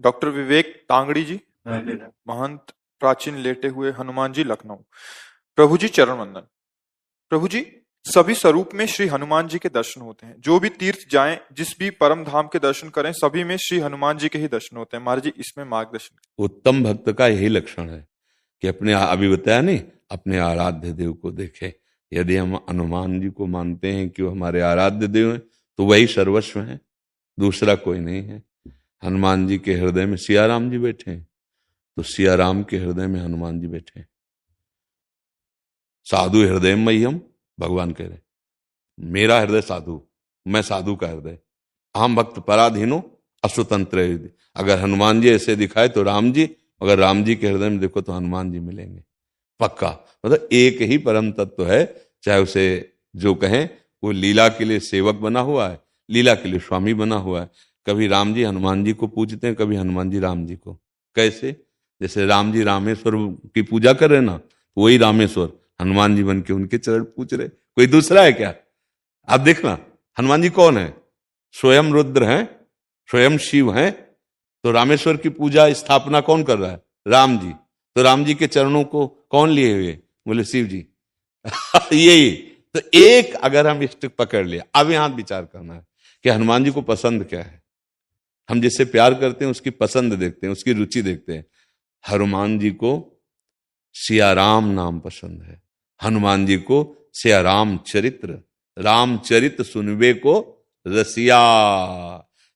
Doctor विवेक तांगड़ी जी, महंत प्राचीन लेटे हुए हनुमान जी, लखनऊ। प्रभु जी चरण वंदन। प्रभु जी, सभी स्वरूप में श्री हनुमान जी के दर्शन होते हैं। जो भी तीर्थ जाएं, जिस भी परम धाम के दर्शन करें, सभी में श्री हनुमान जी के ही दर्शन होते हैं। महाराज जी, इसमें मार्गदर्शन। उत्तम भक्त का यही लक्षण है कि अपने, अभी बताया नहीं, अपने आराध्य देव को देखे। यदि हम हनुमान जी को मानते हैं कि वो हमारे आराध्य देव हैं, तो वही सर्वस्व हैं, दूसरा कोई नहीं है। हनुमान जी के हृदय में सिया राम जी बैठे हैं, तो सिया राम के हृदय में हनुमान जी बैठे हैं। साधु हृदय मह्यम, भगवान कह रहे, मेरा हृदय साधु, मैं साधु का हृदय। अहम भक्त पराधीनो अस्वतंत्र। अगर हनुमान जी ऐसे दिखाए तो राम जी, अगर राम जी के हृदय में देखो तो हनुमान जी मिलेंगे पक्का। मतलब एक ही परम तत्व है, चाहे उसे जो कहें। वो लीला के लिए सेवक बना हुआ है, लीला के लिए स्वामी बना हुआ है। कभी राम जी हनुमान जी को पूजते हैं, कभी हनुमान जी राम जी को। कैसे? जैसे राम जी रामेश्वर की पूजा कर रहे ना, वही रामेश्वर हनुमान जी बन के उनके चरण पूछ रहे। कोई दूसरा है क्या? आप देखना, हनुमान जी कौन है? स्वयं रुद्र हैं, स्वयं शिव हैं। तो रामेश्वर की पूजा स्थापना कौन कर रहा है? राम जी। तो राम जी के चरणों को कौन लिए हुए? बोले शिव जी। यही तो एक, अगर हम स्टिक पकड़ लिया, अब यहां विचार करना है कि हनुमान जी को पसंद क्या है। हम जिससे प्यार करते हैं उसकी पसंद देखते हैं, उसकी रुचि देखते हैं। हनुमान जी को सियाराम नाम पसंद है। हनुमान जी को सियाराम चरित्र, रामचरित सुनवे को रसिया।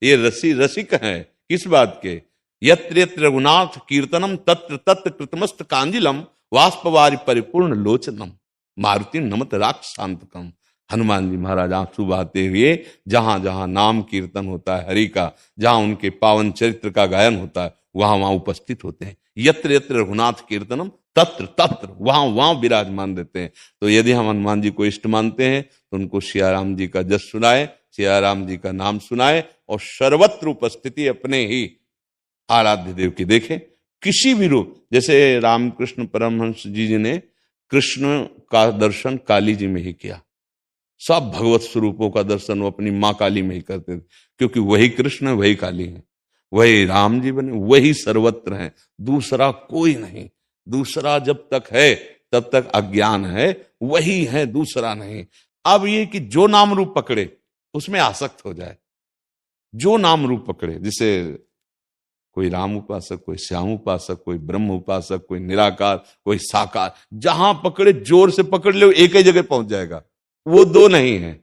ये रसिक हैं किस बात के? यत्र यत्र रघुनाथ कीर्तनम तत्र तत्र कृतमस्त कांजिलम वाष्पवारि परिपूर्ण लोचनम मारुति नमत राक्षसांतकम। हनुमान जी महाराज आंसू बहाते हुए जहां जहां नाम कीर्तन होता है हरि का, जहां उनके पावन चरित्र का गायन होता है, वहां वहां उपस्थित होते हैं। यत्र यत्र रघुनाथ कीर्तनम तत्र तत्र, वहां वहां विराजमान देते हैं। तो यदि हम हनुमान जी को इष्ट मानते हैं तो उनको सियाराम जी का जस सुनाए, सियाराम जी का नाम सुनाए, और सर्वत्र उपस्थिति अपने ही आराध्य देव की देखें। किसी भी रूप, जैसे रामकृष्ण परमहंस जी ने कृष्ण का दर्शन काली जी में ही किया। सब भगवत स्वरूपों का दर्शन वो अपनी मां काली में ही करते थे, क्योंकि वही कृष्ण, वही काली है, वही राम जी बने, वही सर्वत्र हैं, दूसरा कोई नहीं। दूसरा जब तक है तब तक अज्ञान है, वही है, दूसरा नहीं। अब ये कि जो नाम रूप पकड़े उसमें आसक्त हो जाए, जो नाम रूप पकड़े, जिसे कोई राम उपासक, कोई श्याम उपासक, कोई ब्रह्म उपासक, कोई निराकार, कोई साकार, जहां पकड़े जोर से पकड़ ले, एक ही जगह पहुंच जाएगा। वो दो नहीं है।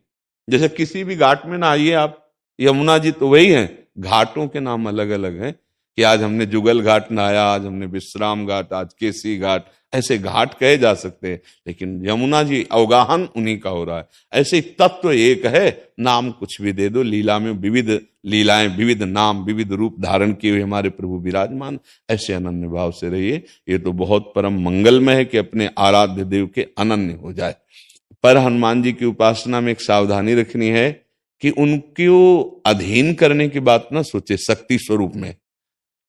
जैसे किसी भी घाट में ना आइए आप, यमुना जी तो वही है, घाटों के नाम अलग अलग हैं कि आज हमने जुगल घाट नहाया, आज हमने विश्राम घाट, आज केसी घाट, ऐसे घाट कहे जा सकते हैं, लेकिन यमुना जी अवगाहन उन्हीं का हो रहा है। ऐसे तत्व एक है, नाम कुछ भी दे दो। लीला में विविध लीलाएं, विविध नाम, विविध रूप धारण किए हुए हमारे प्रभु विराजमान। ऐसे अनन्य भाव से रहिए। ये तो बहुत परम मंगलमय है कि अपने आराध्य देव के अनन्य हो जाए। पर हनुमान जी की उपासना में एक सावधानी रखनी है कि उनको अधीन करने की बात ना सोचे शक्ति स्वरूप में,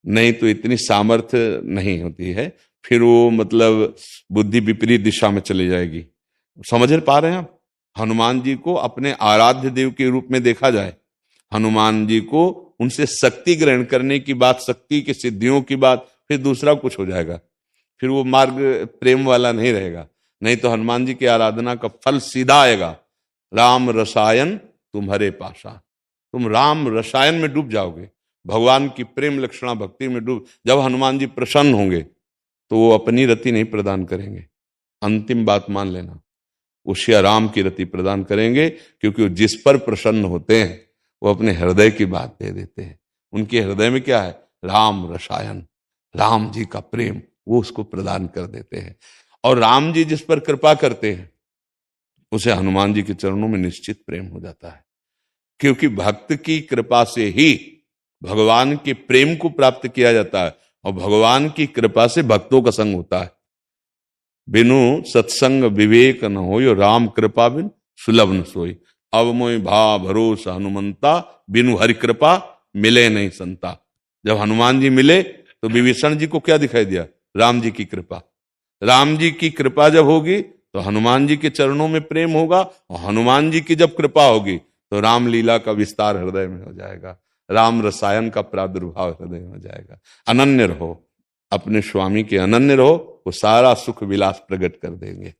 नहीं तो इतनी सामर्थ्य नहीं होती है, फिर वो मतलब बुद्धि विपरीत दिशा में चली जाएगी। समझ पा रहे हैं आप? हनुमान जी को अपने आराध्य देव के रूप में देखा जाए, हनुमान जी को उनसे शक्ति ग्रहण करने की बात, शक्ति की सिद्धियों की बात, फिर दूसरा कुछ हो जाएगा, फिर वो मार्ग प्रेम वाला नहीं रहेगा। नहीं तो हनुमान जी की आराधना का फल सीधा आएगा, राम रसायन तुम्हारे पासा। तुम राम रसायन में डूब जाओगे, भगवान की प्रेम लक्षणा भक्ति में डूब। जब हनुमान जी प्रसन्न होंगे तो वो अपनी रति नहीं प्रदान करेंगे, अंतिम बात मान लेना, वो श्री राम की रति प्रदान करेंगे, क्योंकि वो जिस पर प्रसन्न होते हैं वो अपने हृदय की बात दे देते हैं। उनके हृदय में क्या है? राम रसायन, राम जी का प्रेम, वो उसको प्रदान कर देते हैं। और राम जी जिस पर कृपा करते हैं उसे हनुमान जी के चरणों में निश्चित प्रेम हो जाता है, क्योंकि भक्त की कृपा से ही भगवान के प्रेम को प्राप्त किया जाता है, और भगवान की कृपा से भक्तों का संग होता है। बिनु सत्संग विवेक न होय, राम कृपा बिन सुलभ न सोई। अब मोय भा भरोसा हनुमंता, बिनु हरि कृपा मिले नहीं संता। जब हनुमान जी मिले तो विभीषण जी को क्या दिखाई दिया? राम जी की कृपा। राम जी की कृपा जब होगी तो हनुमान जी के चरणों में प्रेम होगा, और हनुमान जी की जब कृपा होगी तो रामलीला का विस्तार हृदय में हो जाएगा। राम रसायन का प्रादुर्भाव हृदय में हो जाएगा। अनन्य रहो, अपने स्वामी के अनन्य रहो, वो सारा सुख विलास प्रकट कर देंगे।